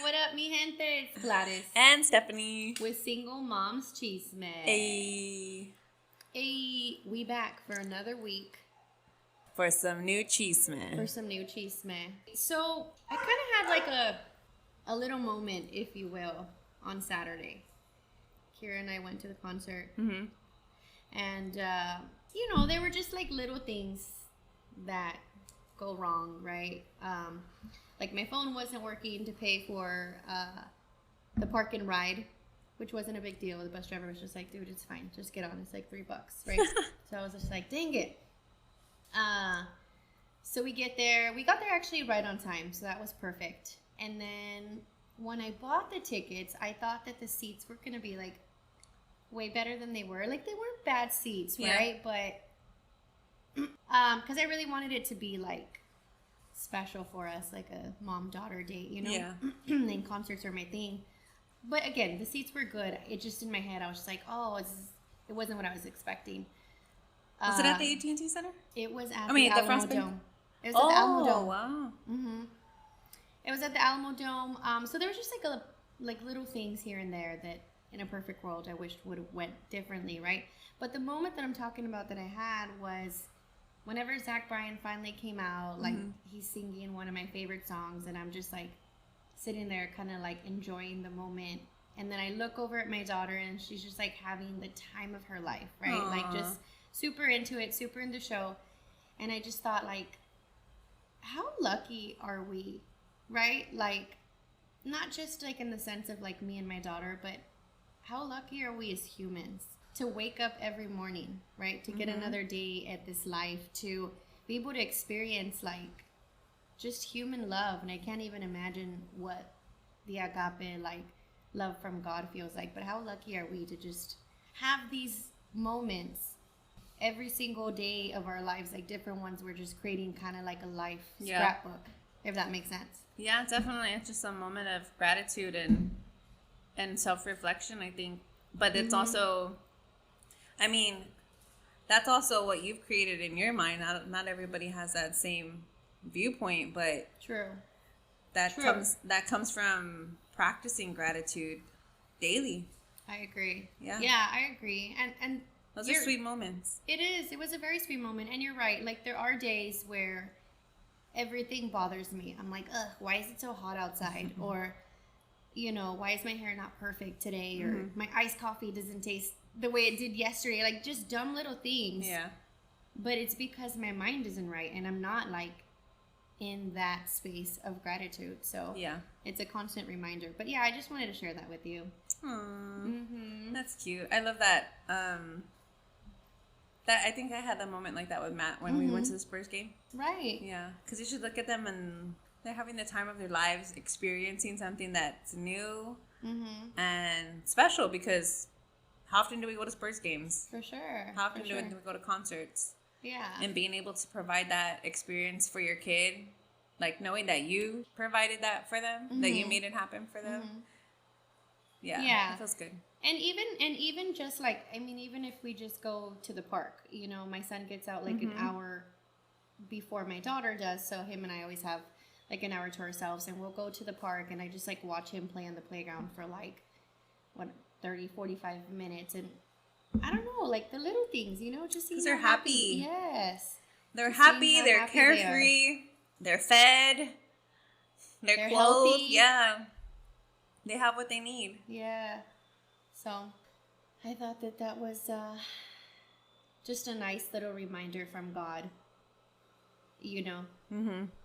what up, mi gente? It's Gladys. And Stephanie. With Single Moms Chisme. Hey. Hey, we back for another week. For some new chisme. So, I kind of had like a little moment, if you will, on Saturday. Kira and I went to the concert. Mm-hmm. And, they were just like little things that go wrong, right? Like my phone wasn't working to pay for the park and ride, which wasn't a big deal. The bus driver was just like, dude, it's fine. Just get on. It's like $3, right? So I was just like, dang it. So we get there. We got there actually right on time, so that was perfect. And then when I bought the tickets, I thought that the seats were going to be like way better than they were. Like they weren't bad seats, right? But because I really wanted it to be like special for us, like a mom-daughter date, you know? Yeah. And concerts are my thing. But again, the seats were good. It just in my head, I was just like, oh, it wasn't what I was expecting. Was it at the AT&T Center? It was at the Alamo Dome. It was at the Alamo Dome. Oh, wow. Mm-hmm. It was at the Alamo Dome. So there was just like little things here and there that in a perfect world I wished would have went differently, right? But the moment that I'm talking about that I had was whenever Zach Bryan finally came out, like he's singing one of my favorite songs, and I'm just like sitting there kind of like enjoying the moment. And then I look over at my daughter and she's just like having the time of her life, right? Aww. Like just super into it, super into the show. And I just thought like, how lucky are we, right? Like not just like in the sense of like me and my daughter, but how lucky are we as humans to wake up every morning, right? To get another day at this life, to be able to experience like just human love. And I can't even imagine what the agape, like love from God feels like. But how lucky are we to just have these moments every single day of our lives, like different ones. We're just creating kind of like a life scrapbook, if that makes sense. Yeah, definitely. It's just a moment of gratitude and self-reflection, I think. But it's also, I mean, that's also what you've created in your mind. Not everybody has that same viewpoint, but True. That comes from practicing gratitude daily. I agree. Yeah. Yeah, I agree. And those are sweet moments. It is. It was a very sweet moment. And you're right. Like there are days where everything bothers me. I'm like, ugh, why is it so hot outside? Or, why is my hair not perfect today? Or my iced coffee doesn't taste the way it did yesterday. Like just dumb little things. Yeah. But it's because my mind isn't right and I'm not like in that space of gratitude. So yeah, it's a constant reminder. But yeah, I just wanted to share that with you. That's cute. I love that. That I think I had a moment like that with Matt when we went to the Spurs game. Right. Yeah, because you should look at them and they're having the time of their lives, experiencing something that's new and special. Because how often do we go to Spurs games? For sure. How often do we go to concerts? Yeah. And being able to provide that experience for your kid, like knowing that you provided that for them, that you made it happen for them. Yeah. It feels good. And even just like, I mean, even if we just go to the park, my son gets out like an hour before my daughter does. So him and I always have like an hour to ourselves, and we'll go to the park and I just like watch him play on the playground for like 30, 45 minutes. And I don't know, like the little things, just because they're happy. Yes. They're happy. They're carefree. They're fed. They're clothed. Healthy. Yeah. They have what they need. Yeah. So I thought that was just a nice little reminder from God,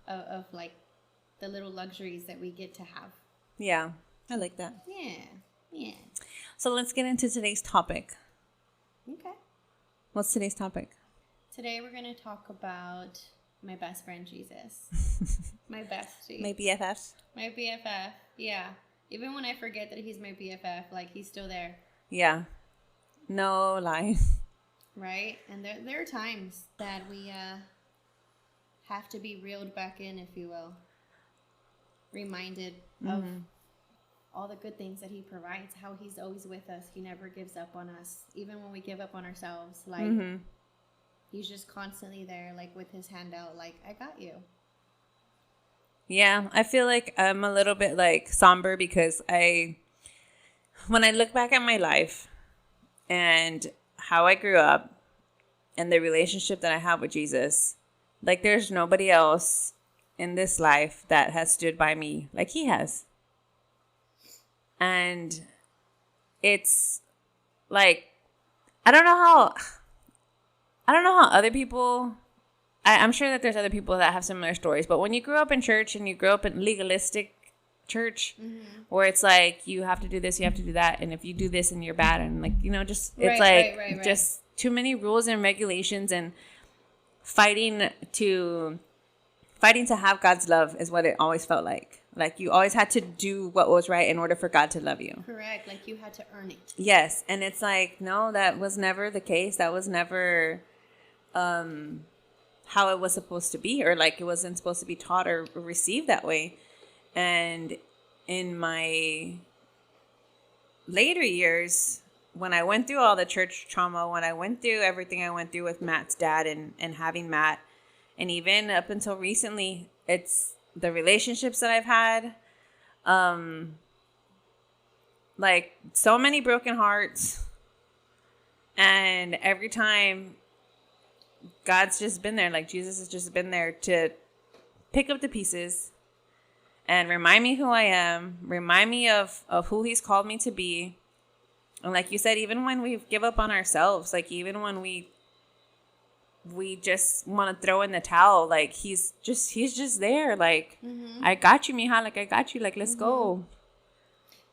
of like the little luxuries that we get to have. Yeah. I like that. Yeah. So let's get into today's topic. Okay. What's today's topic? Today we're going to talk about my best friend, Jesus. My bestie. My BFF. My BFF. Yeah. Even when I forget that he's my BFF, like he's still there. Yeah. No lie. Right? And there are times that we have to be reeled back in, if you will. Reminded of all the good things that he provides, how he's always with us. He never gives up on us. Even when we give up on ourselves, like he's just constantly there, like with his hand out, like, I got you. Yeah, I feel like I'm a little bit like somber because when I look back at my life and how I grew up and the relationship that I have with Jesus, like there's nobody else in this life that has stood by me like he has. And it's like, I don't know how other people, I'm sure that there's other people that have similar stories, but when you grew up in church and you grew up in legalistic church, where it's like you have to do this, you have to do that, and if you do this and you're bad, and like, you know, just it's like just too many rules and regulations, and fighting to have God's love is what it always felt like. Like you always had to do what was right in order for God to love you. Correct. Like you had to earn it. Yes. And it's like, no, that was never the case. That was never how it was supposed to be, or like it wasn't supposed to be taught or received that way. And in my later years, when I went through all the church trauma, when I went through everything I went through with Matt's dad and having Matt, and even up until recently, it's the relationships that I've had, like so many broken hearts. And every time God's just been there, like Jesus has just been there to pick up the pieces and remind me who I am, remind me of who he's called me to be. And like you said, even when we give up on ourselves, like even when we just want to throw in the towel, like he's just there, like I got you, mija, like I got you, like let's go.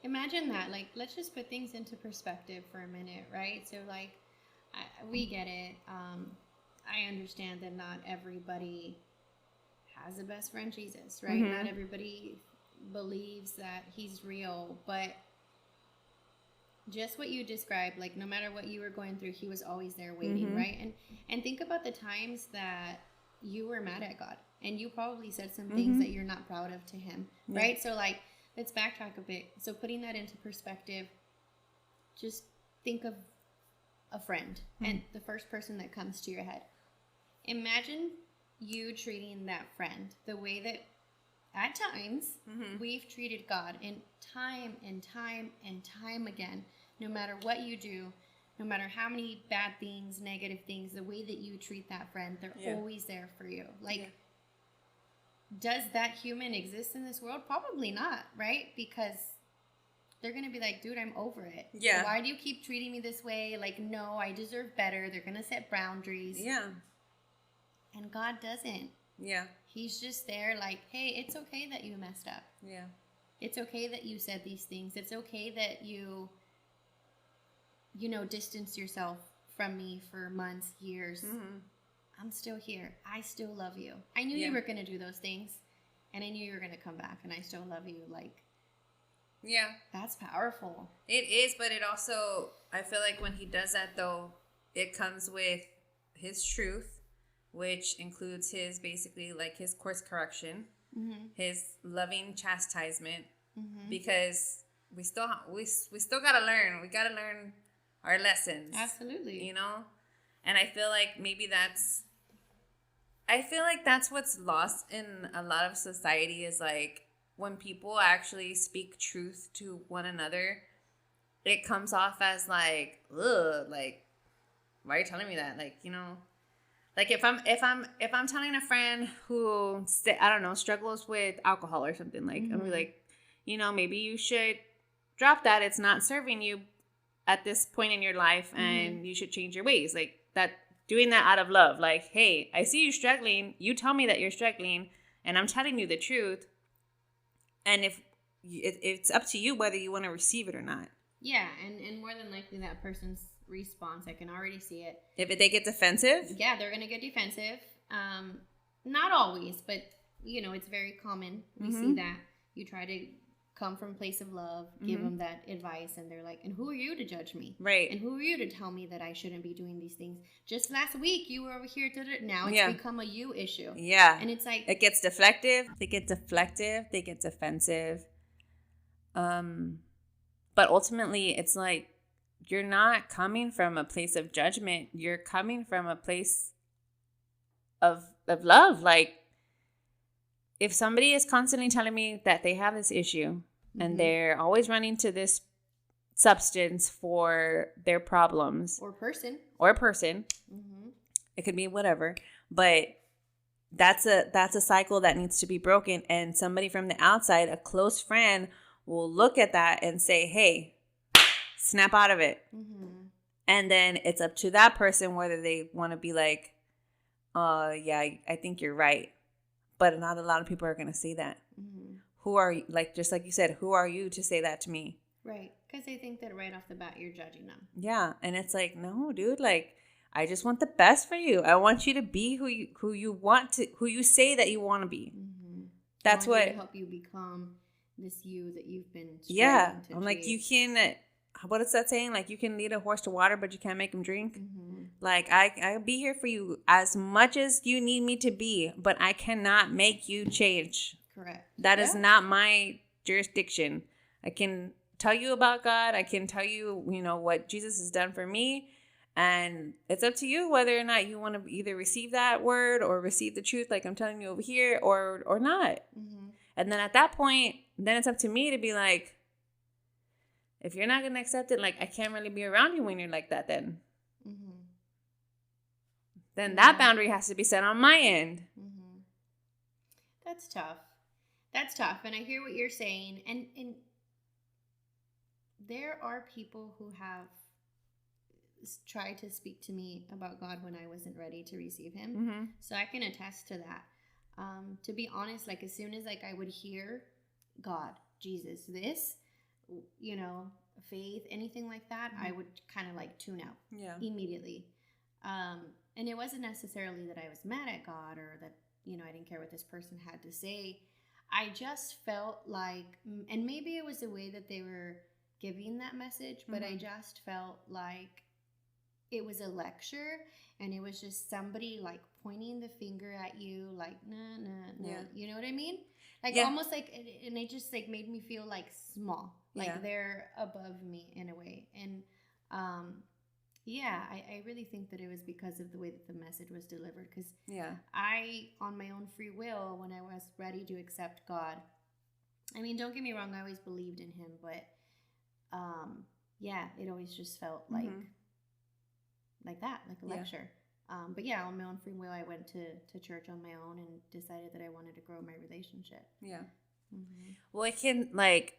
Imagine that. Like, let's just put things into perspective for a minute, right? So like we get it. I understand that not everybody has a best friend Jesus, right? Not everybody believes that he's real, but just what you described, like no matter what you were going through, he was always there waiting, right? And think about the times that you were mad at God and you probably said some things that you're not proud of to him, right? So like, let's backtrack a bit. So putting that into perspective, just think of a friend and the first person that comes to your head. Imagine you treating that friend the way that at times we've treated God, and time and time and time again, no matter what you do, no matter how many bad things, negative things, the way that you treat that friend, they're always there for you. Like, does that human exist in this world? Probably not, right? Because they're going to be like, dude, I'm over it. Yeah. Why do you keep treating me this way? Like, no, I deserve better. They're going to set boundaries. Yeah. And God doesn't. Yeah. He's just there like, hey, it's okay that you messed up. Yeah. It's okay that you said these things. It's okay that you distanced yourself from me for months, years. I'm still here. I still love you. I knew you were going to do those things, and I knew you were going to come back, and I still love you. Like, yeah. That's powerful. It is, but it also, I feel like when he does that, though, it comes with his truth, which includes his basically like his course correction, his loving chastisement, because we still gotta learn. We gotta learn our lessons. Absolutely. You know, and I feel like maybe that's what's lost in a lot of society is like when people actually speak truth to one another, it comes off as like, ugh, like, why are you telling me that? Like, you know. Like if I'm telling a friend who I don't know struggles with alcohol or something, like I'm like, you know, maybe you should drop that. It's not serving you at this point in your life, and you should change your ways. Like that, doing that out of love. Like, hey, I see you struggling. You tell me that you're struggling, and I'm telling you the truth. And if it's up to you whether you want to receive it or not. Yeah, and more than likely that person's response, I can already see it. If they get defensive? Yeah, they're going to get defensive. Not always, but, it's very common. We see that. You try to come from a place of love, give them that advice, and they're like, and who are you to judge me? Right. And who are you to tell me that I shouldn't be doing these things? Just last week, you were over here. Now it's become a you issue. Yeah. And it's like... It gets deflective. They get deflective. They get defensive. But ultimately, it's like, you're not coming from a place of judgment. You're coming from a place of love. Like, if somebody is constantly telling me that they have this issue and they're always running to this substance for their problems or person, it could be whatever, but that's a cycle that needs to be broken. And somebody from the outside, a close friend, will look at that and say, hey, snap out of it. And then it's up to that person whether they want to be like, yeah, I think you're right. But not a lot of people are going to say that. Who are you? Like, just like you said, who are you to say that to me? Right. Because they think that right off the bat, you're judging them. Yeah. And it's like, no, dude, like, I just want the best for you. I want you to be who you say that you want to be. That's what to help you become this you that you've been. Yeah. I'm like, you can, what is that saying? Like, you can lead a horse to water, but you can't make him drink. Like, I'll be here for you as much as you need me to be, but I cannot make you change. Correct. That is not my jurisdiction. I can tell you about God. I can tell you, what Jesus has done for me. And it's up to you whether or not you want to either receive that word or receive the truth like I'm telling you over here or not. And then at that point, then it's up to me to be like, if you're not going to accept it, like, I can't really be around you when you're like that then. Then that boundary has to be set on my end. That's tough. That's tough. And I hear what you're saying. And there are people who have tried to speak to me about God when I wasn't ready to receive him. So I can attest to that. To be honest, like, as soon as like I would hear God, Jesus, this, faith, anything like that, I would kind of like tune out immediately. And it wasn't necessarily that I was mad at God or that, I didn't care what this person had to say. I just felt like, and maybe it was the way that they were giving that message, but I just felt like it was a lecture and it was just somebody like pointing the finger at you like, nah. You know what I mean? Like almost like, and it just like made me feel like small, like they're above me in a way. And I really think that it was because of the way that the message was delivered. Because I, on my own free will, when I was ready to accept God, I mean, don't get me wrong, I always believed in him, but it always just felt like that, like a lecture. But on my own free will, I went to church on my own and decided that I wanted to grow my relationship. Well, I can, like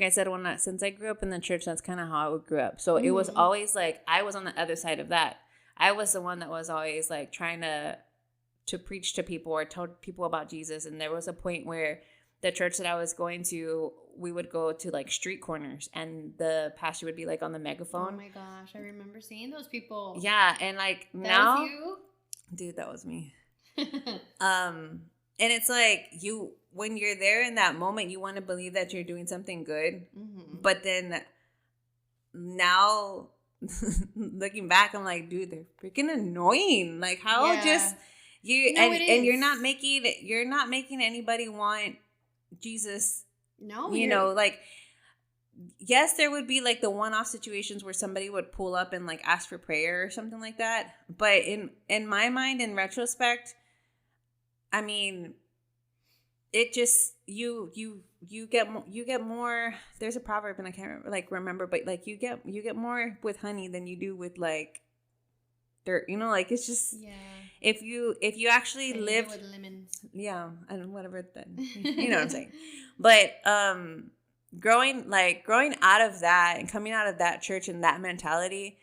I said, since I grew up in the church, that's kind of how I grew up. So it was always like, I was on the other side of that. I was the one that was always like trying to preach to people or tell people about Jesus. And there was a point where the church that I was going to, we would go to like street corners and the pastor would be like on the megaphone. Oh my gosh, I remember seeing those people. Yeah, and like that now, was you? Dude, that was me. And it's like when you're there in that moment, you want to believe that you're doing something good, but then now looking back, I'm like, dude, they're freaking annoying. Like, how just you and you're not making anybody want Jesus. No, like, yes, there would be like the one-off situations where somebody would pull up and like ask for prayer or something like that. But in my mind, in retrospect, I mean, it just you get more. There's a proverb and I can't remember, but like you get more with honey than you do with like dirt. Like it's just if you actually lived with lemons, and whatever. Then you know what I'm saying. But growing out of that and coming out of that church and that mentality,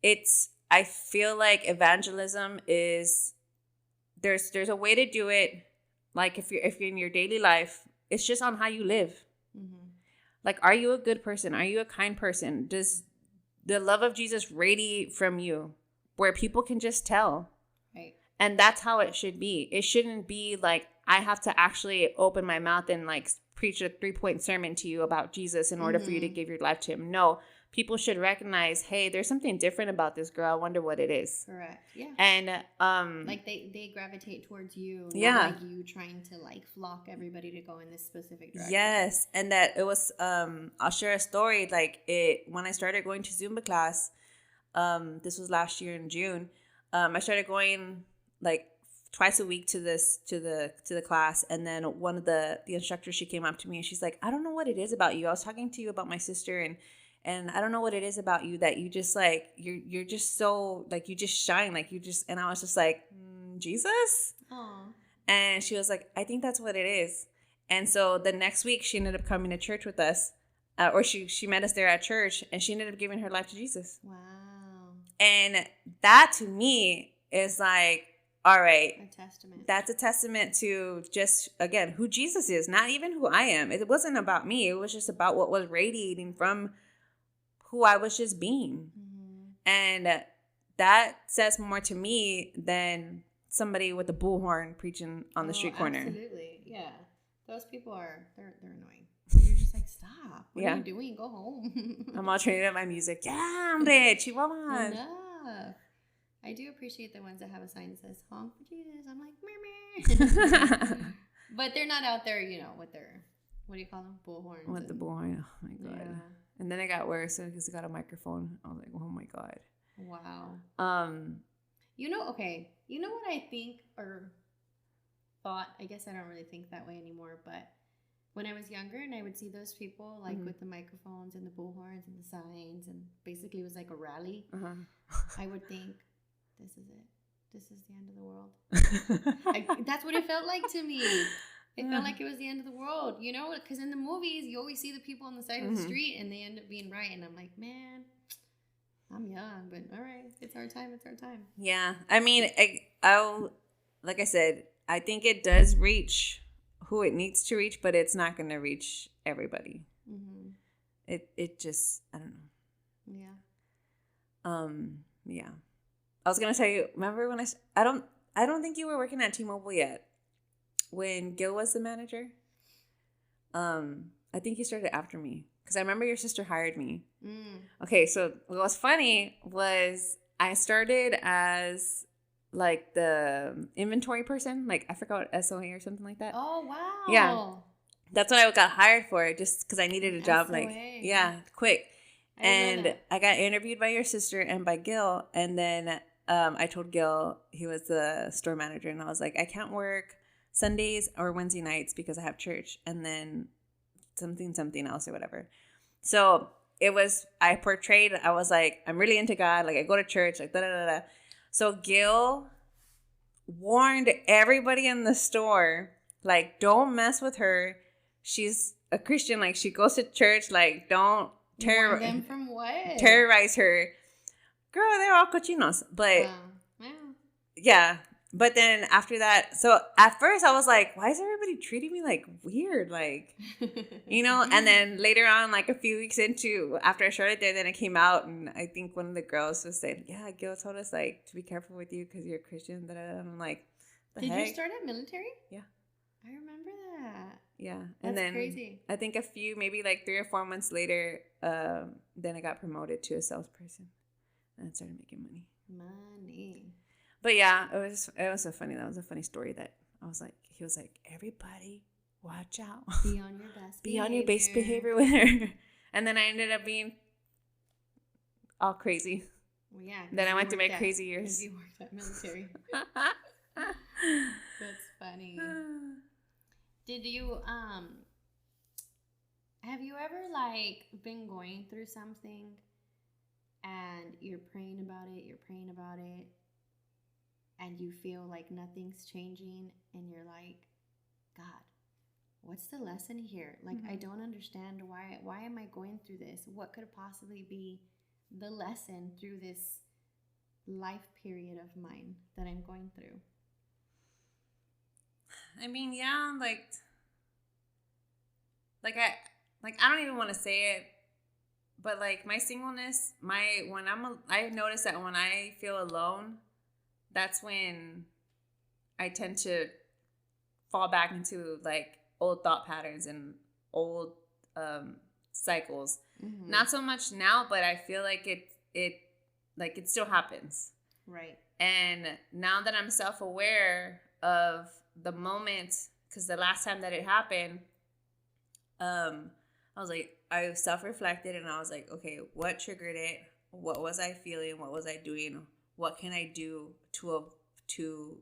I feel like evangelism is there's a way to do it. Like if you're in your daily life, it's just on how you live. Like, are you a good person? Are you a kind person? Does the love of Jesus radiate from you where people can just tell? Right. And that's how it should be. It shouldn't be like I have to actually open my mouth and like preach a 3-point sermon to you about Jesus in order for you to give your life to him. No, people should recognize, hey, there's something different about this girl. I wonder what it is. Correct. Yeah. And like they gravitate towards you. Not like you trying to like flock everybody to go in this specific direction. Yes. And that it was I'll share a story. Like when I started going to Zumba class, this was last year in June. I started going like twice a week to the class, and then one of the instructors, she came up to me and she's like, I don't know what it is about you. I was talking to you about my sister, and I don't know what it is about you that you just like you're just so like you just shine, like you just, and I was just like, Jesus. Aw. And she was like, I think that's what it is. And so the next week she ended up coming to church with us, or she met us there at church, and she ended up giving her life to Jesus. Wow. And that to me is like, all right, A testament. that's a testament to just, again, who Jesus is, not even who I am. It wasn't about me. It was just about what was radiating from who I was just being. Mm-hmm. And that says more to me than somebody with a bullhorn preaching on the street corner. Absolutely. Yeah. Those people they're annoying. You're just like, stop. What are you doing? Go home. I'm all training up my music. Yeah, hombre, chihuahuas. Enough. I do appreciate the ones that have a sign that says honk for Jesus. I'm like, meh. But they're not out there, with their, what do you call them? Bullhorns. With the bullhorn. Oh my God. Yeah. And then it got worse because it got a microphone. I was like, oh my God. Wow. Okay. You know what I think or thought? I guess I don't really think that way anymore, but when I was younger and I would see those people like with the microphones and the bullhorns and the signs, and basically it was like a rally, I would think, this is it. This is the end of the world. That's what it felt like to me. It felt like it was the end of the world, because in the movies, you always see the people on the side of the street and they end up being right. And I'm like, man, I'm young, but all right, it's our time. It's our time. Yeah. I mean, I'll, like I said, I think it does reach who it needs to reach, but it's not going to reach everybody. Mm-hmm. It just, I don't know. Yeah. Yeah. I was going to tell you, remember when I don't think you were working at T-Mobile yet when Gil was the manager. I think he started after me because I remember your sister hired me. Okay. So what was funny was I started as like the inventory person, like I forgot what SOA or something like that. Oh, wow. Yeah. That's what I got hired for, just because I needed a job, SOA. Quick. And I got interviewed by your sister and by Gil, and then I told Gil, he was the store manager, and I was like, I can't work Sundays or Wednesday nights because I have church, and then something else or whatever. So I portrayed, I was like, I'm really into God, like I go to church, like da-da-da-da. So Gil warned everybody in the store, like, don't mess with her. She's a Christian, like she goes to church, like don't warn them from what? Terrorize her. Girl, they're all cochinos. But yeah. But then after that, so at first I was like, why is everybody treating me like weird? Like, and then later on, like a few weeks after I started there, then it came out, and I think one of the girls just said, yeah, Gil told us like to be careful with you because you're a Christian. And I'm like, Did you start at military? Yeah. I remember that. Yeah. That's and then crazy. I think maybe like 3 or 4 months later, then I got promoted to a salesperson and I started making money. But yeah, it was so funny. That was a funny story that he was like, everybody watch out. Be on your best behavior. Be on your best behavior with her. And then I ended up being all crazy. Well, yeah. Then I went through my crazy years. You worked at military. That's funny. Did you, have you ever like been going through something and you're praying about it, and you feel like nothing's changing, and you're like, God, what's the lesson here? Like, I don't understand why am I going through this? What could possibly be the lesson through this life period of mine that I'm going through? I mean, yeah, I don't even want to say it, but like my singleness, I notice that when I feel alone, that's when I tend to fall back into like old thought patterns and old cycles. Mm-hmm. Not so much now, but I feel like it still happens. Right. And now that I'm self-aware of the moment, because the last time that it happened, I self-reflected and I was like, okay, what triggered it? What was I feeling? What was I doing? What can I do to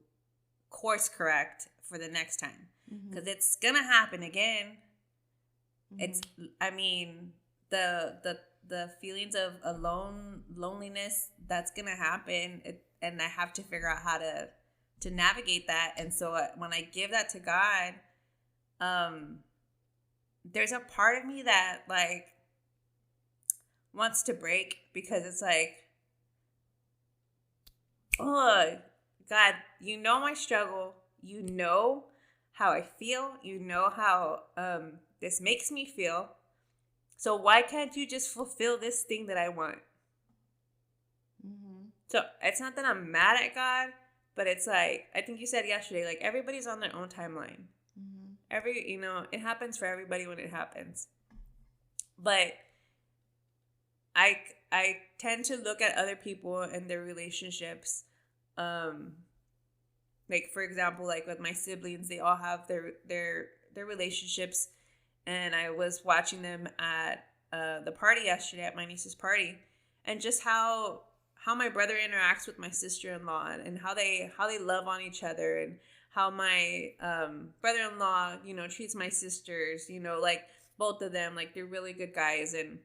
course correct for the next time. Mm-hmm. Because it's going to happen again. Mm-hmm. It's, I mean, the feelings of loneliness, that's going to happen. And I have to figure out how to navigate that. And so when I give that to God, there's a part of me that like wants to break, because it's like, oh God, you know my struggle, you know how I feel, you know how this makes me feel, so why can't you just fulfill this thing that I want? Mm-hmm. So it's not that I'm mad at God, but it's like, I think you said yesterday, like everybody's on their own timeline. Mm-hmm. It happens for everybody when it happens. But I tend to look at other people and their relationships. Like for example, like with my siblings, they all have their relationships, and I was watching them at the party yesterday, at my niece's party, and just how my brother interacts with my sister-in-law, and how they love on each other, and how my brother-in-law, treats my sisters, like both of them, like they're really good guys. And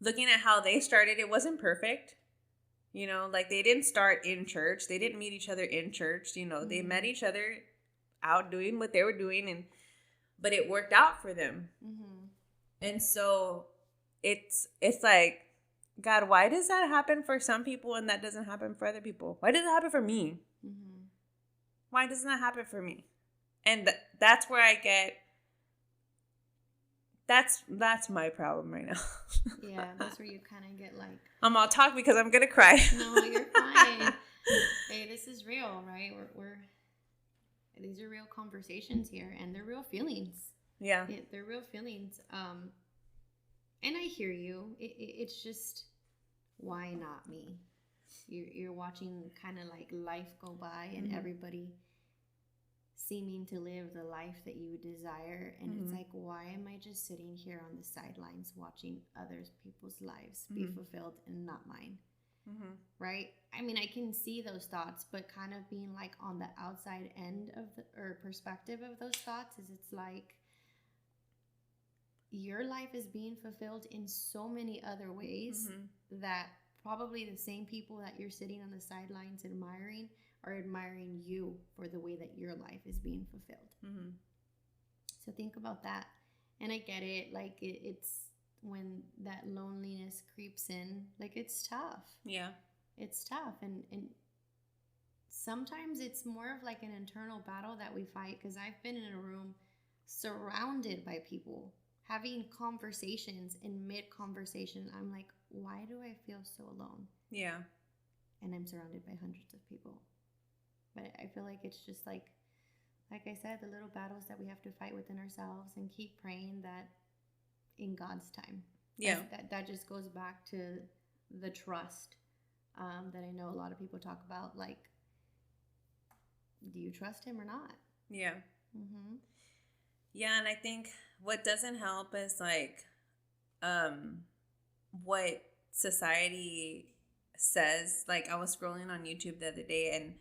looking at how they started, it wasn't perfect. Like they didn't start in church. They didn't meet each other in church. They met each other out doing what they were doing, but it worked out for them. Mm-hmm. And so it's like, God, why does that happen for some people and that doesn't happen for other people? Why does it happen for me? Mm-hmm. Why doesn't that happen for me? And that's where I get, that's my problem right now. Yeah, that's where you kind of get like, I'm all talk because I'm gonna cry. no, you're fine. Hey, this is real, right? We're these are real conversations here, and they're real feelings. Yeah, they're real feelings. And I hear you. It's just, why not me? You're watching kind of like life go by, and everybody seeming to live the life that you desire, and it's like, why am I just sitting here on the sidelines watching other people's lives be fulfilled and not mine? Right? I mean, I can see those thoughts, but kind of being like on the outside end of or perspective of those thoughts is, it's like your life is being fulfilled in so many other ways that probably the same people that you're sitting on the sidelines admiring are admiring you for the way that your life is being fulfilled. So think about that. And I get it. Like it's when that loneliness creeps in, like it's tough. Yeah. It's tough. And sometimes it's more of like an internal battle that we fight, because I've been in a room surrounded by people having conversations, in mid-conversation, I'm like, why do I feel so alone? Yeah. And I'm surrounded by hundreds of people. But I feel like it's just like I said, the little battles that we have to fight within ourselves, and keep praying that in God's time. Yeah. That just goes back to the trust that I know a lot of people talk about. Like, do you trust him or not? Yeah. Mm-hmm. Yeah, and I think what doesn't help is like what society says. Like I was scrolling on YouTube the other day, and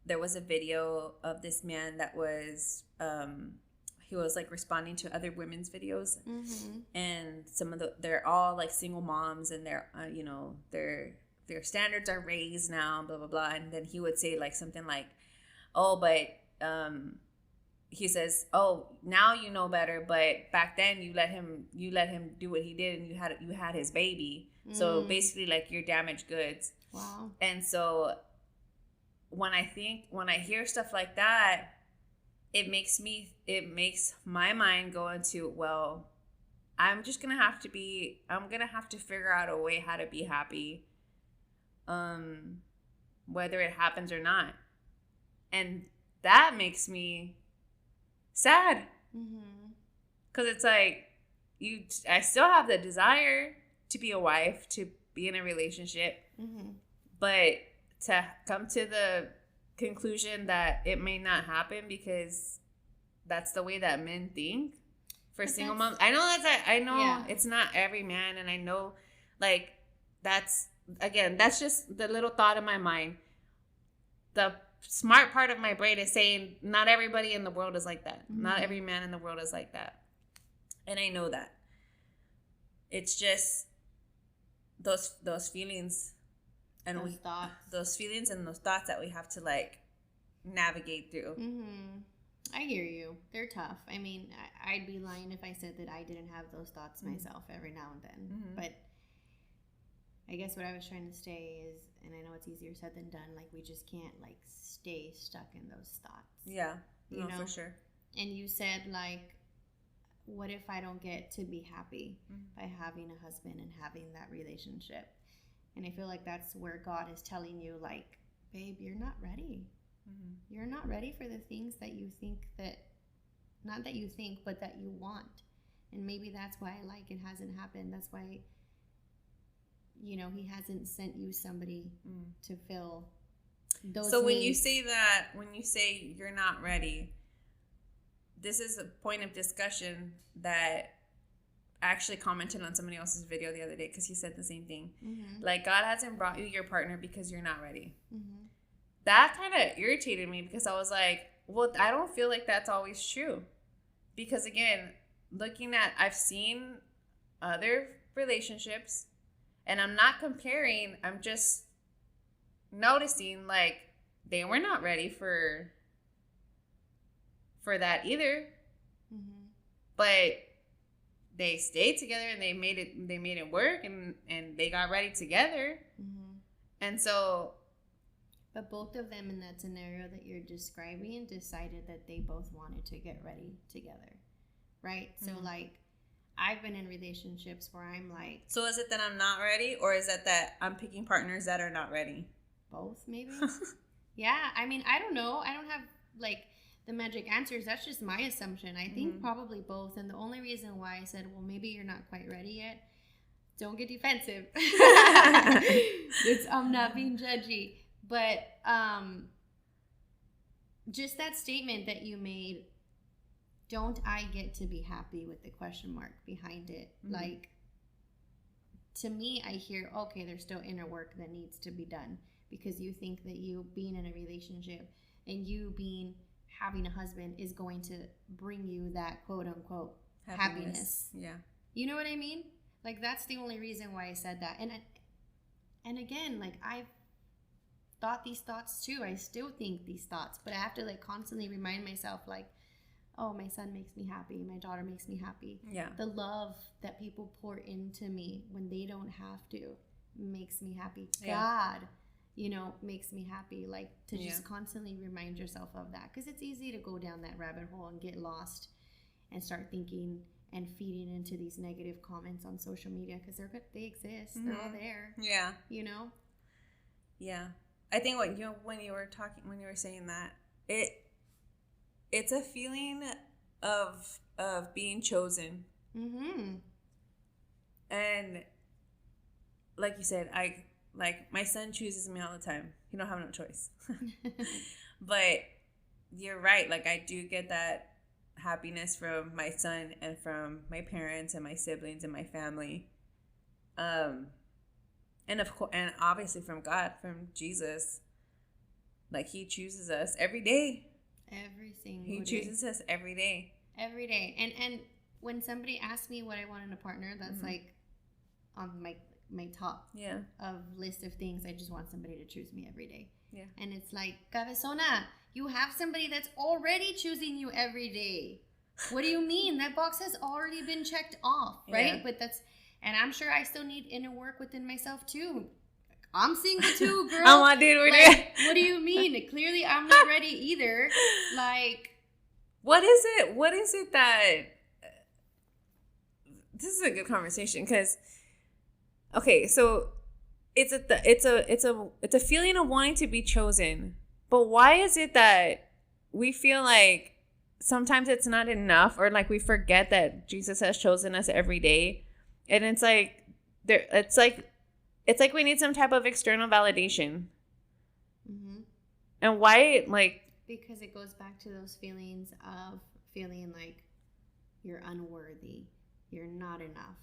there was a video of this man that was he was like responding to other women's videos, and some of they're all like single moms, and they're their standards are raised now, blah blah blah. And then he would say like something like, oh, but he says, oh, now you know better, but back then you let him do what he did, and you had his baby. So basically like you're damaged goods. Wow. And so when I hear stuff like that, it makes my mind go into, well, I'm gonna have to figure out a way how to be happy, whether it happens or not. And that makes me sad, because it's like I still have the desire to be a wife, to be in a relationship, but to come to the conclusion that it may not happen because that's the way that men think for single moms. I know it's not every man, and I know like that's just the little thought in my mind. the smart part of my brain is saying not everybody in the world is like that. Not every man in the world is like that. And I know that. It's just those feelings and those feelings and those thoughts that we have to like navigate through. I hear you. They're tough. I mean, I'd be lying if I said that I didn't have those thoughts myself every now and then. But I guess what I was trying to say is, and I know it's easier said than done, like we just can't like stay stuck in those thoughts. Yeah, you know? for sure. And you said like, what if I don't get to be happy by having a husband and having that relationship? And I feel like that's where God is telling you, like, babe, you're not ready. You're not ready for the things that you think that, not that you think, but that you want. And maybe that's why, like, it hasn't happened. That's why, you know, he hasn't sent you somebody to fill those So when needs. you say that, when you say you're not ready, this is a point of discussion that I actually commented on somebody else's video the other day because he said the same thing. Like, God hasn't brought you your partner because you're not ready. That kind of irritated me because I was like, well, I don't feel like that's always true. Because again, I've seen other relationships, and I'm not comparing, I'm just noticing like they were not ready for that either. But they stayed together and they made it work, and they got ready together. And so, but both of them in that scenario that you're describing decided that they both wanted to get ready together, right? So like, I've been in relationships where I'm like, so is it that I'm not ready, or is it that I'm picking partners that are not ready? Both, maybe. Yeah, I mean, I don't know. I don't have like the magic answers. That's just my assumption. I think probably both. And the only reason why I said, well, maybe you're not quite ready yet, don't get defensive. I'm not being judgy. But just that statement that you made, don't I get to be happy, with the question mark behind it? Like, to me, I hear, okay, there's still inner work that needs to be done, because you think that you being in a relationship and you having a husband is going to bring you that quote unquote happiness. Yeah. You know what I mean? Like, that's the only reason why I said that. And again, like, I've thought these thoughts too. I still think these thoughts, but I have to like constantly remind myself, like, oh, my son makes me happy, my daughter makes me happy. Yeah. The love that people pour into me when they don't have to makes me happy. Yeah. God, you know, makes me happy. Like, to just constantly remind yourself of that, because it's easy to go down that rabbit hole and get lost and start thinking and feeding into these negative comments on social media, because they exist. They're all there. Yeah. You know? Yeah. I think when you were saying that, it's a feeling of being chosen. And like you said, my son chooses me all the time. He don't have no choice. But you're right. Like, I do get that happiness from my son and from my parents and my siblings and my family. And of course, and obviously from God, from Jesus. Like, he chooses us every day. Every single day. He chooses us every day. Every day. And when somebody asks me what I want in a partner, that's like on my top of list of things. I just want somebody to choose me every day. Yeah. And it's like, Cabezona, you have somebody that's already choosing you every day. What do you mean? That box has already been checked off, right? Yeah. But and I'm sure I still need inner work within myself too. I'm single too, girl. I'm on, dude. What do you mean? Clearly, I'm not ready either. Like, what is it? What is it that? This is a good conversation, because, okay, so it's a feeling of wanting to be chosen, but why is it that we feel like sometimes it's not enough, or like we forget that Jesus has chosen us every day, and it's like it's like we need some type of external validation. And why, like... Because it goes back to those feelings of feeling like you're unworthy. You're not enough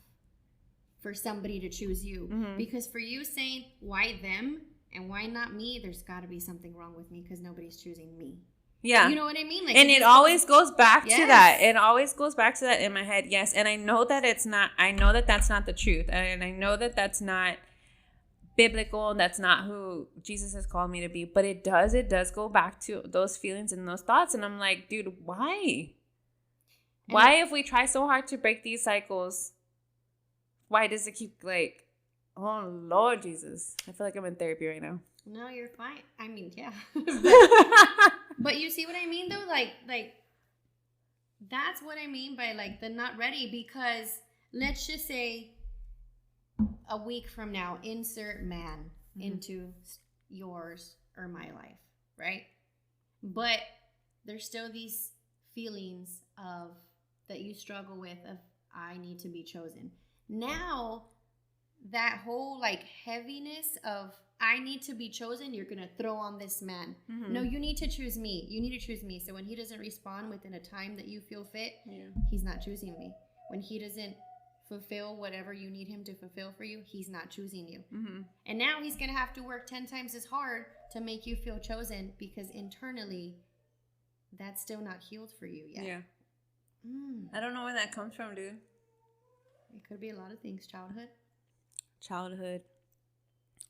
for somebody to choose you. Because for you saying, why them? And why not me? There's got to be something wrong with me because nobody's choosing me. Yeah. You know what I mean? Like, and it always goes back to that. Yes. It always goes back to that in my head. Yes. And I know that it's not, I know that that's not the truth. And I know that that's not biblical. And that's not who Jesus has called me to be. But it does go back to those feelings and those thoughts. And I'm like, dude, why? Why, if we try so hard to break these cycles, why does it keep like, oh, Lord Jesus. I feel like I'm in therapy right now. No, you're fine. I mean, yeah. But you see what I mean, though? Like that's what I mean by, like, the not ready. Because let's just say a week from now, insert man into yours or my life, right? But there's still these feelings of that you struggle with of, I need to be chosen. Now, that whole, like, heaviness of, I need to be chosen, you're going to throw on this man. Mm-hmm. No, you need to choose me. You need to choose me. So when he doesn't respond within a time that you feel fit, he's not choosing me. When he doesn't fulfill whatever you need him to fulfill for you, he's not choosing you. Mm-hmm. And now he's going to have to work 10 times as hard to make you feel chosen, because internally, that's still not healed for you yet. Yeah. I don't know where that comes from, dude. It could be a lot of things. Childhood.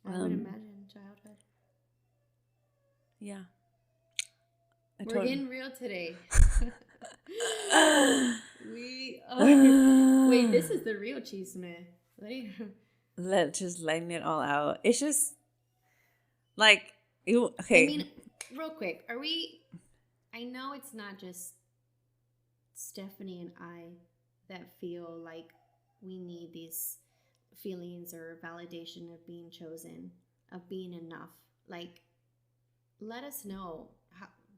I would imagine childhood. Yeah. We're getting real today. We are. Wait, this is the real cheese man. Let's just letting it all out. It's just like, okay. I mean, real quick, I know it's not just Stephanie and I that feel like we need these feelings or validation of being chosen, of being enough. Like, let us know.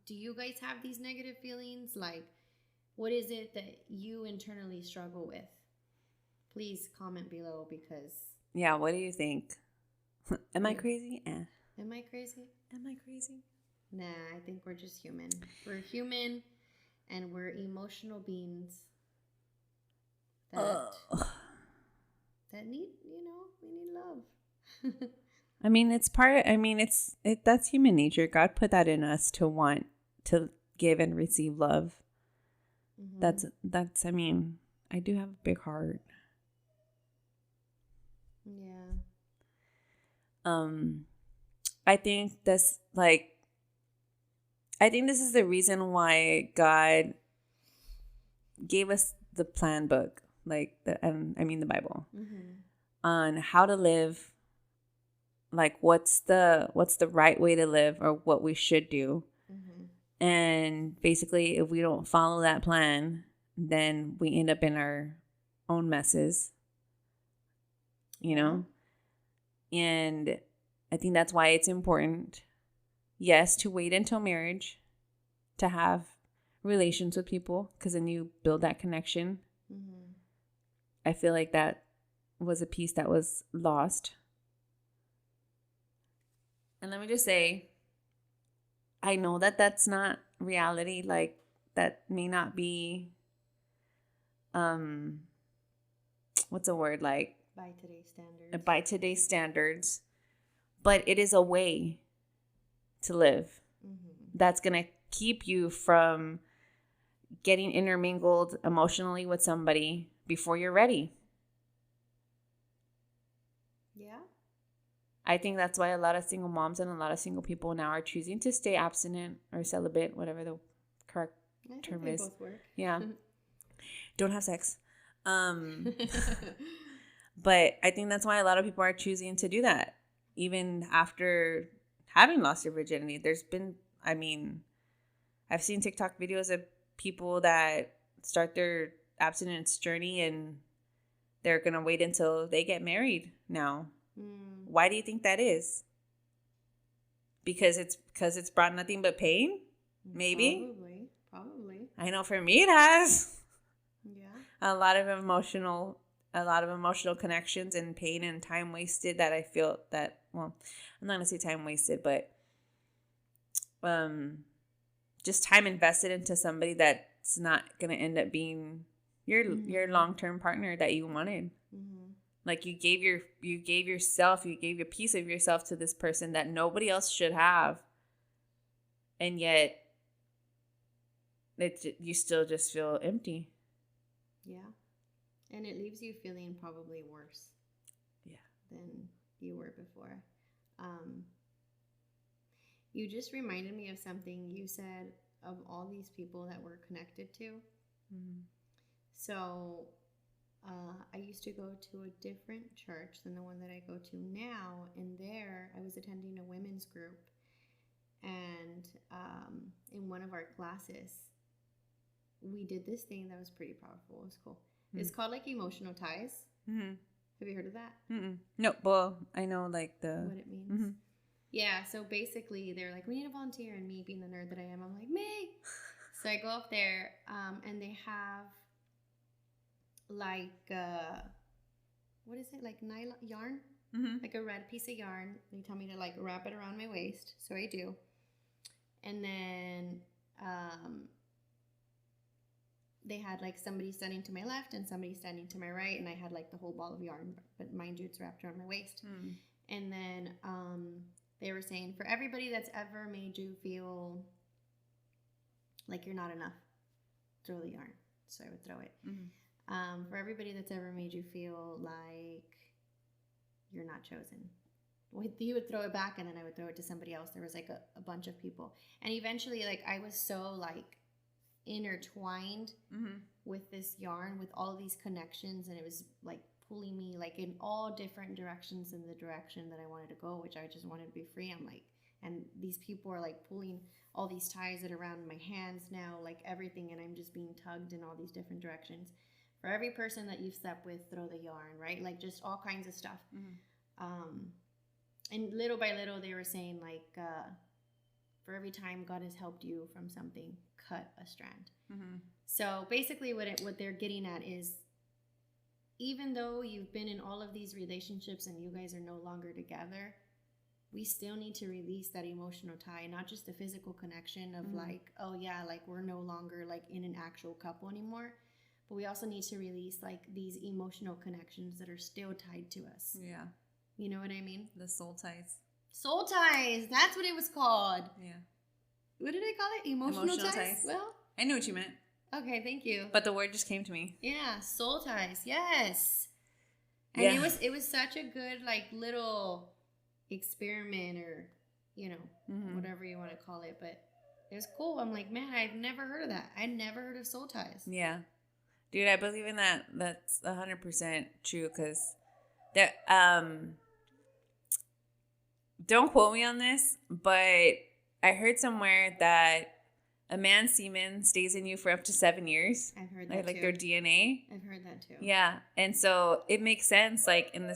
Do you guys have these negative feelings? Like, what is it that you internally struggle with? Please comment below, because... Yeah, what do you think? Am I crazy? Am I crazy? Nah, I think we're just human. We're human, and we're emotional beings that need, we need love. I mean, that's human nature. God put that in us to want to give and receive love. Mm-hmm. That's, I mean, I do have a big heart. Yeah. I think this is the reason why God gave us the plan book, like the Bible, on how to live, like what's the right way to live, or what we should do. And basically, if we don't follow that plan, then we end up in our own messes, And I think that's why it's important, yes, to wait until marriage to have relations with people, because then you build that connection. I feel like that was a piece that was lost. And let me just say, I know that that's not reality. Like, that may not be, what's a word, like, by today's standards, but it is a way to live that's going to keep you from getting intermingled emotionally with somebody before you're ready. Yeah. I think that's why a lot of single moms and a lot of single people now are choosing to stay abstinent or celibate, whatever the correct term is. Both work. Yeah. Don't have sex. But I think that's why a lot of people are choosing to do that, even after having lost their virginity. There's been, I've seen TikTok videos of people that start their abstinence journey and they're going to wait until they get married now. Why do you think that is? Because it's brought nothing but pain? Maybe? Probably. I know for me it has. Yeah. A lot of emotional connections and pain and time wasted that I feel that, well, I'm not going to say time wasted, but just time invested into somebody that's not going to end up being your long-term partner that you wanted. Like you gave your piece of yourself to this person that nobody else should have. And yet you still just feel empty. Yeah. And it leaves you feeling probably worse. Yeah. Than you were before. You just reminded me of something you said of all these people that we're connected to. Mm-hmm. So I used to go to a different church than the one that I go to now. And there I was attending a women's group. And in one of our classes, we did this thing that was pretty powerful. It was cool. Mm-hmm. It's called like emotional ties. Mm-hmm. Have you heard of that? Mm-mm. No, well, I know like what it means. Mm-hmm. Yeah, so basically they're like, we need a volunteer, and me being the nerd that I am, I'm like, me. So I go up there, and they have like what is it, like nylon yarn, like a red piece of yarn. They tell me to like wrap it around my waist, so I do, and then they had like somebody standing to my left and somebody standing to my right, and I had like the whole ball of yarn, but mind you, it's wrapped around my waist. And then they were saying, for everybody that's ever made you feel like you're not enough, throw the yarn. So I would throw it. For everybody that's ever made you feel like you're not chosen, he would throw it back, and then I would throw it to somebody else. There was like a bunch of people, and eventually like I was so like intertwined with this yarn, with all these connections, and it was like pulling me like in all different directions in the direction that I wanted to go, which I just wanted to be free. I'm like, and these people are like pulling all these ties that are around my hands now, like everything, and I'm just being tugged in all these different directions. For every person that you've slept with, throw the yarn, right? Like just all kinds of stuff. And little by little they were saying like for every time God has helped you from something, cut a strand. So basically what they're getting at is, even though you've been in all of these relationships and you guys are no longer together, we still need to release that emotional tie, not just the physical connection of like, oh yeah, like we're no longer like in an actual couple anymore, but we also need to release like these emotional connections that are still tied to us. Yeah. You know what I mean? The soul ties. Soul ties. That's what it was called. Yeah. What did I call it? Emotional ties? Well, I knew what you meant. Okay, thank you. But the word just came to me. Yeah, soul ties. Yes. And it was such a good like little experiment, or you know, whatever you want to call it, but it was cool. I'm like, man, I've never heard of that. I never heard of soul ties. Yeah. Dude, I believe in that. That's 100% true, because there don't quote me on this, but I heard somewhere that a man's semen stays in you for up to 7 years. I've heard that like too. Their DNA. I've heard that too. Yeah, and so it makes sense. Like in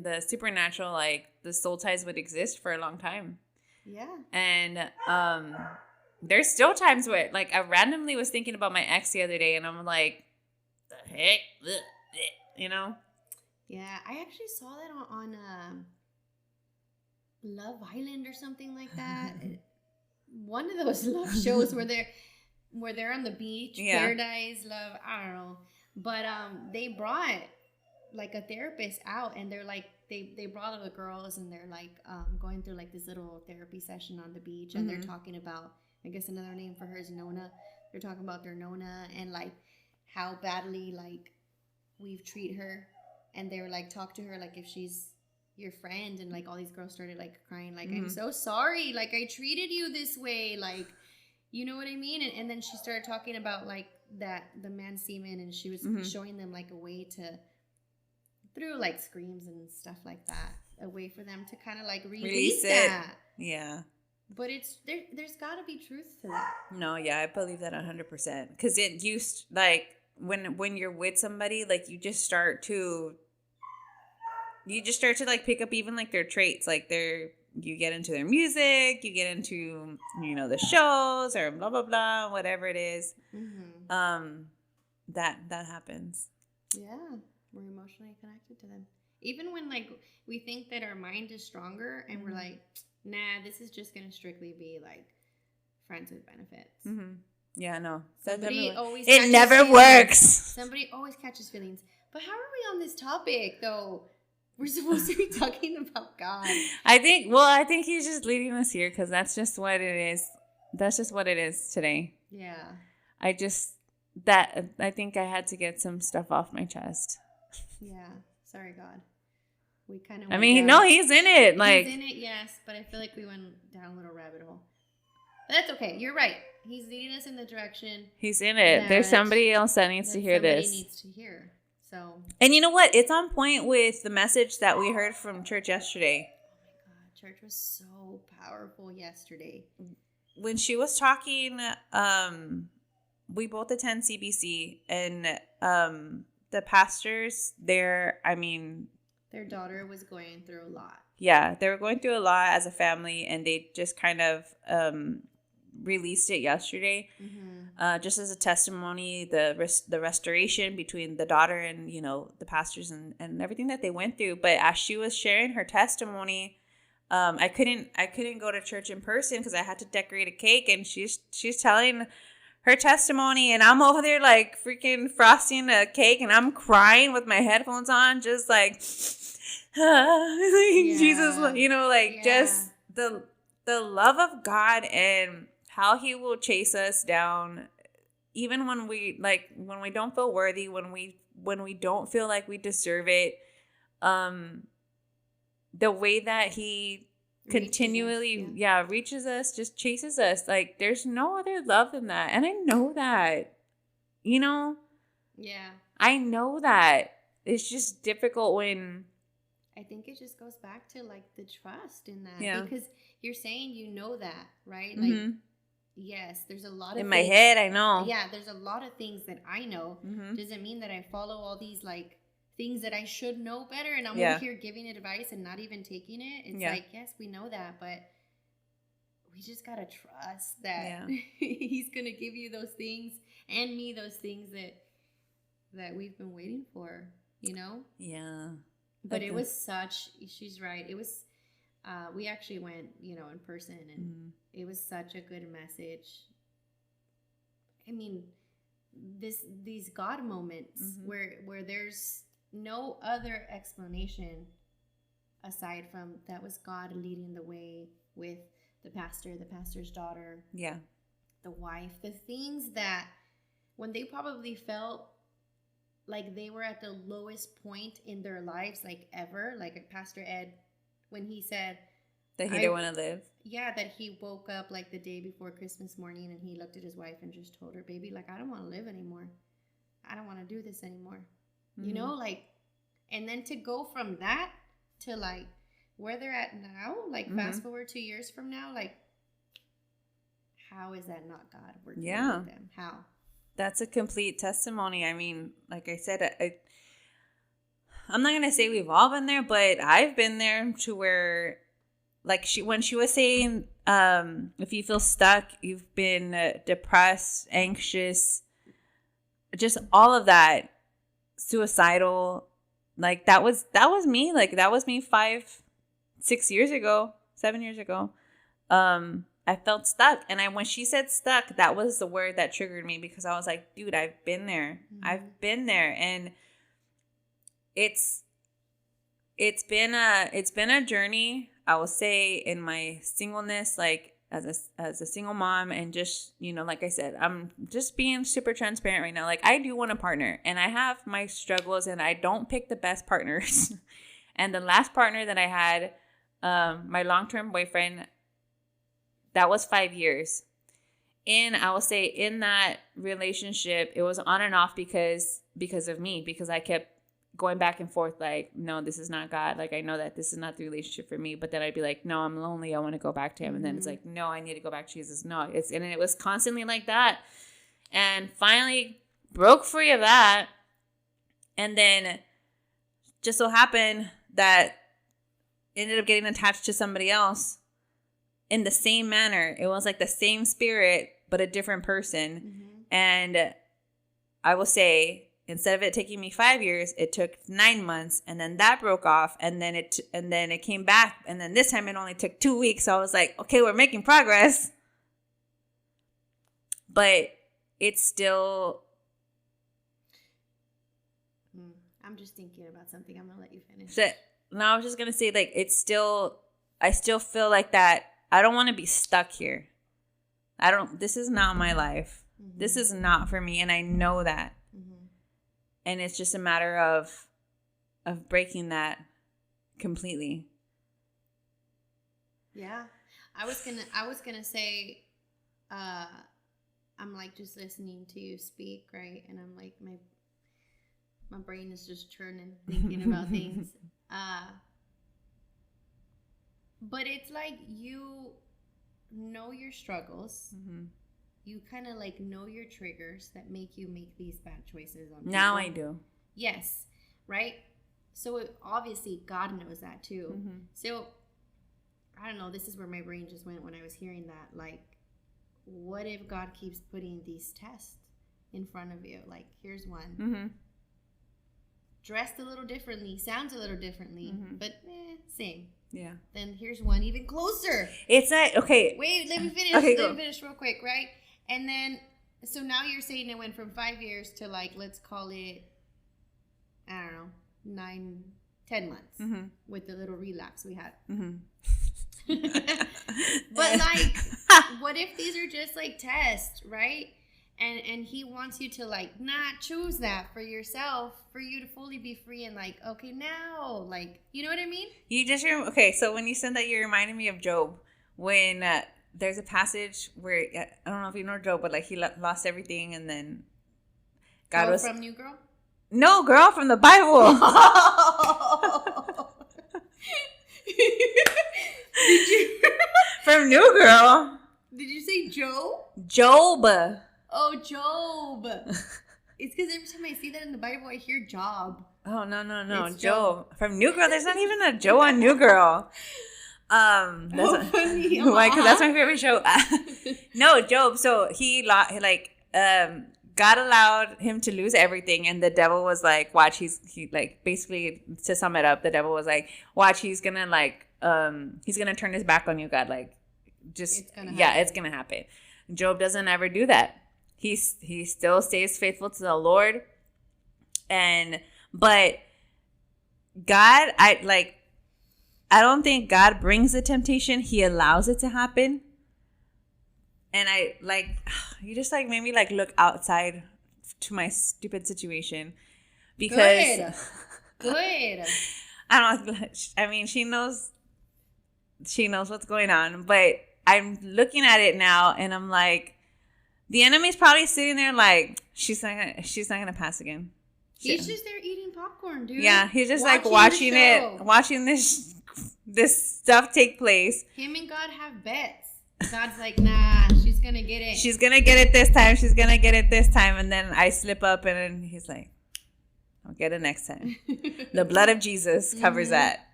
the supernatural, like the soul ties would exist for a long time. Yeah. And there's still times where, like, I randomly was thinking about my ex the other day, and I'm like, the heck, you know? Yeah, I actually saw that on Love Island or something like that. One of those love shows where they're on the beach, Paradise, Love, I don't know. But they brought like a therapist out, and they're like they brought all the girls, and they're like going through like this little therapy session on the beach, and they're talking about, I guess another name for her is Nona. They're talking about their Nona and like how badly like we've treated her, and they were like, talk to her like if she's your friend, and like all these girls started like crying like, I'm so sorry, like I treated you this way, like, you know what I mean? And then she started talking about like that the man's semen, and she was showing them like a way to, through like screams and stuff like that, a way for them to kind of like release that. Yeah. But it's there's got to be truth to that. No, yeah, I believe that 100%. Because it used, like, when you're with somebody, like, you just start to like pick up even like their traits, like you get into their music, you get into, you know, the shows or blah blah blah, whatever it is. That happens. Yeah, we're emotionally connected to them. Even when like we think that our mind is stronger, and we're like, nah, this is just gonna strictly be like friends with benefits. Yeah, no, Somebody always it never feelings. works. Somebody always catches feelings. But how are we on this topic, though? We're supposed to be talking about God. I think he's just leading us here because that's just what it is. That's just what it is today. Yeah. I think I had to get some stuff off my chest. Yeah. Sorry, God. We kind of. I mean, no, he's in it. Like, he's in it, yes. But I feel like we went down a little rabbit hole. But that's okay. You're right. He's leading us in the direction. He's in it. There's somebody else that needs to hear this. Somebody needs to hear. So. And you know what? It's on point with the message that we heard from church yesterday. Oh my God, church was so powerful yesterday. When she was talking, we both attend CBC, and the pastors there, I mean, their daughter was going through a lot. Yeah, they were going through a lot as a family, and they just kind of released it yesterday, just as a testimony, the restoration between the daughter and, you know, the pastors and everything that they went through. But as she was sharing her testimony, I couldn't go to church in person because I had to decorate a cake, and she's telling her testimony, and I'm over there like freaking frosting a cake, and I'm crying with my headphones on, just like Jesus, you know, like just the love of God and how he will chase us down even when we don't feel worthy, when we don't feel like we deserve it. The way that he continually reaches us, just chases us. Like, there's no other love than that. And I know that, you know? Yeah. I know that. It's just difficult when... I think it just goes back to, like, the trust in that. Yeah. Because you're saying you know that, right? Mm-hmm. Like, yes, there's a lot of in my head, I know. Yeah, there's a lot of things that I know. Mm-hmm. Doesn't mean that I follow all these, like, things that I should know better, and I'm over here giving advice and not even taking it. It's like, yes, we know that, but we just gotta trust that he's gonna give you those things and me those things that we've been waiting for, you know? Yeah. But it was such, she's right. It was, we actually went, you know, in person, and it was such a good message. I mean, these God moments where there's no other explanation aside from that was God leading the way with the pastor's daughter, the wife, the things that when they probably felt like they were at the lowest point in their lives, like ever, like Pastor Ed, when he said that he didn't want to live. Yeah, that he woke up like the day before Christmas morning, and he looked at his wife and just told her, baby, like, I don't want to live anymore. I don't want to do this anymore. You know, like, and then to go from that to like where they're at now, like fast forward 2 years from now, like, how is that not God working with them? How? That's a complete testimony. I mean, like I said, I'm not going to say we've all been there, but I've been there to where, like, when she was saying, if you feel stuck, you've been depressed, anxious, just all of that, suicidal, like that was me. Like, that was me 7 years ago. I felt stuck. And when she said stuck, that was the word that triggered me, because I was like, dude, I've been there. I've been there. And it's been a journey, I will say, in my singleness, like as a single mom, and just, you know, like I said, I'm just being super transparent right now. Like, I do want a partner, and I have my struggles, and I don't pick the best partners. And the last partner that I had, my long-term boyfriend, that was 5 years. And I will say, in that relationship, it was on and off because of me, because I kept going back and forth, like, no, this is not God. Like, I know that this is not the relationship for me. But then I'd be like, no, I'm lonely. I want to go back to him. And then it's like, no, I need to go back to Jesus. No, and it was constantly like that. And finally broke free of that. And then just so happened that ended up getting attached to somebody else in the same manner. It was like the same spirit, but a different person. And I will say, instead of it taking me 5 years, it took 9 months, and then that broke off, and then it came back, and then this time it only took 2 weeks. So I was like, okay, we're making progress, but it's still. I'm just thinking about something. I'm gonna let you finish. So, no, I was just gonna say, like, I still feel like that. I don't want to be stuck here. This is not my life. Mm-hmm. This is not for me, and I know that. Mm-hmm. And it's just a matter of breaking that completely. Yeah, I was gonna say, I'm like just listening to you speak, right? And I'm like my brain is just churning, thinking about things. But it's like you know your struggles. Mm-hmm. You kind of like know your triggers that make you make these bad choices on now people. I do. Yes, right? So obviously God knows that too. Mm-hmm. So I don't know, this is where my brain just went when I was hearing that. Like, what if God keeps putting these tests in front of you? Like, here's one. Mm-hmm. Dressed a little differently, sounds a little differently, mm-hmm. but same. Yeah. Then here's one even closer. It's not, okay. Wait, let me finish. Okay, let me finish real quick, right? And then, so now you're saying it went from 5 years to like, let's call it, I don't know, 10 months mm-hmm. with the little relapse we had. Mm-hmm. But like, what if these are just like tests, right? And he wants you to like not choose that for yourself, for you to fully be free and like, okay, now, like, you know what I mean? Okay, so when you said that, you reminded me of Job. When there's a passage where, I don't know if you know Job, but like he lost everything, and then God was from New Girl? No, girl, from the Bible. Did you? From New Girl. Did you say Joe? Job. Oh, Job. It's because every time I see that in the Bible, I hear Job. Oh, no. It's Job. From New Girl. There's not even a Joe on New Girl. That's funny. Why? Because that's my favorite show. No, Job. So he God allowed him to lose everything, and the devil was like, watch, he like, basically, to sum it up, the devil was like, watch, he's gonna turn his back on you, God, like, just, it's gonna happen. Job doesn't ever do that. He still stays faithful to the Lord, but God, I don't think God brings the temptation. He allows it to happen. And I, like, you just, like, made me, like, look outside to my stupid situation. Because... Good. I mean, she knows what's going on. But I'm looking at it now, and I'm like, the enemy's probably sitting there like, she's not gonna pass again. He's just there eating popcorn, dude. Yeah, he's just, like, watching this stuff take place. Him and God have bets. God's like, nah, she's going to get it. She's going to get it this time. She's going to get it this time. And then I slip up, and then he's like, I'll get it next time. The blood of Jesus covers mm-hmm. that.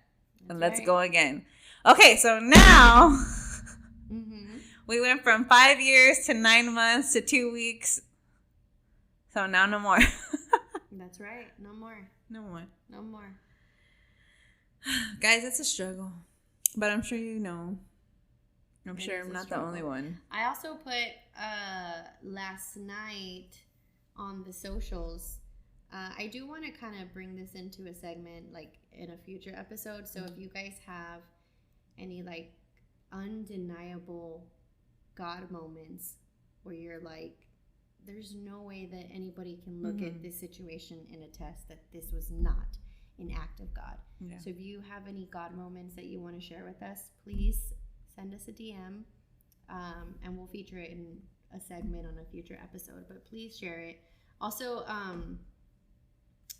And let's go again. Okay, so now mm-hmm. we went from 5 years to 9 months to 2 weeks. So now no more. That's right. No more. No more. No more. Guys, it's a struggle. But I'm sure you know. I'm sure I'm not the only one. I also put last night on the socials. I do want to kind of bring this into a segment like in a future episode. So if you guys have any like undeniable God moments where you're like, there's no way that anybody can look mm-hmm. at this situation in a test that this was not an act of God. Yeah. So if you have any God moments that you want to share with us, please send us a DM, and we'll feature it in a segment on a future episode. But please share it. Also,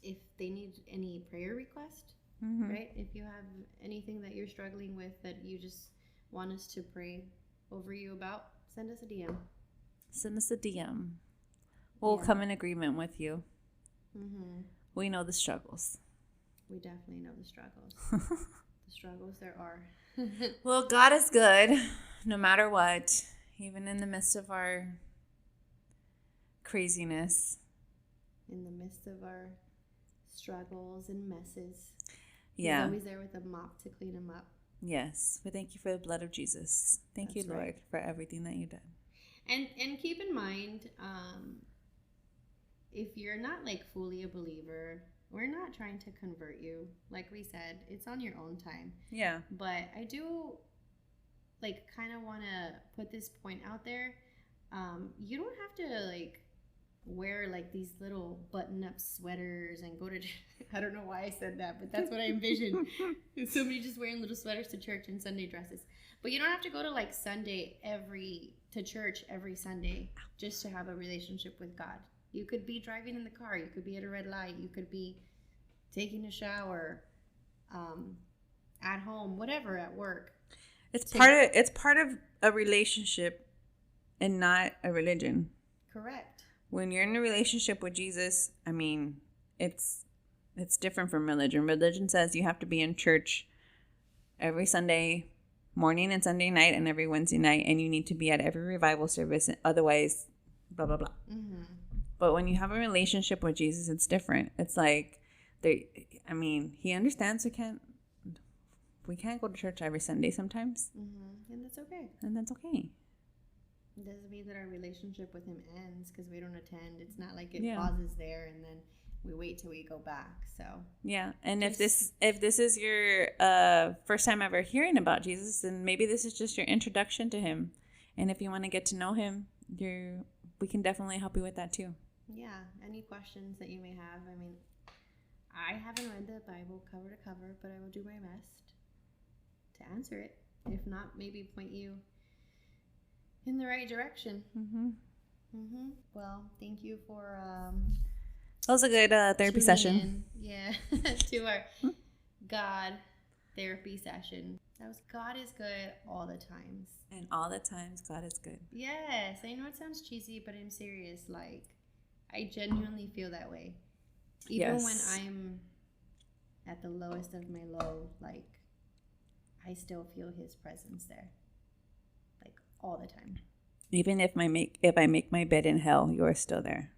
if they need any prayer request, mm-hmm. right? If you have anything that you're struggling with that you just want us to pray over you about, send us a DM. Send us a DM. We'll come in agreement with you. Mm-hmm. We know the struggles. We definitely know the struggles. The struggles there are. Well, God is good no matter what, even in the midst of our craziness. In the midst of our struggles and messes. Yeah. He's always there with a mop to clean them up. Yes. We thank you for the blood of Jesus. Thank you, Lord, for everything that you've done. And keep in mind, if you're not like fully a believer, we're not trying to convert you. Like we said, it's on your own time. Yeah. But I do like kind of want to put this point out there. You don't have to like wear like these little button-up sweaters and go to I don't know why I said that, but that's what I envisioned. Somebody just wearing little sweaters to church and Sunday dresses. But you don't have to go to like to church every Sunday just to have a relationship with God. You could be driving in the car, you could be at a red light, you could be taking a shower, at home, whatever, at work. It's part of a relationship and not a religion. Correct. When you're in a relationship with Jesus, I mean, it's different from religion. Religion says you have to be in church every Sunday morning and Sunday night and every Wednesday night, and you need to be at every revival service. Otherwise, blah, blah, blah. Mm-hmm. But when you have a relationship with Jesus, it's different. It's like, he understands we can't go to church every Sunday sometimes. Mm-hmm. And that's okay. And that's okay. It doesn't mean that our relationship with him ends because we don't attend. It's not like it pauses there and then we wait till we go back. So yeah, and if this is your first time ever hearing about Jesus, then maybe this is just your introduction to him. And if you want to get to know him, we can definitely help you with that too. Yeah, any questions that you may have. I mean, I haven't read the Bible cover to cover, but I will do my best to answer it. If not, maybe point you in the right direction. Mm-hmm. Mm-hmm. Well, thank you for that was a good therapy session. Yeah, to our God therapy session. That was God is good all the times. And all the times God is good. Yes, I know it sounds cheesy, but I'm serious. Like, I genuinely feel that way. Even when I'm at the lowest of my low, like, I still feel his presence there. Like, all the time. Even if I make my bed in hell, you are still there.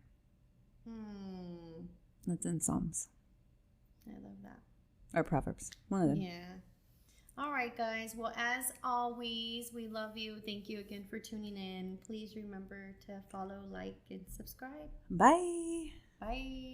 That's in Psalms. I love that. Or Proverbs. One of them. Yeah. All right, guys. Well, as always, we love you. Thank you again for tuning in. Please remember to follow, like, and subscribe. Bye. Bye.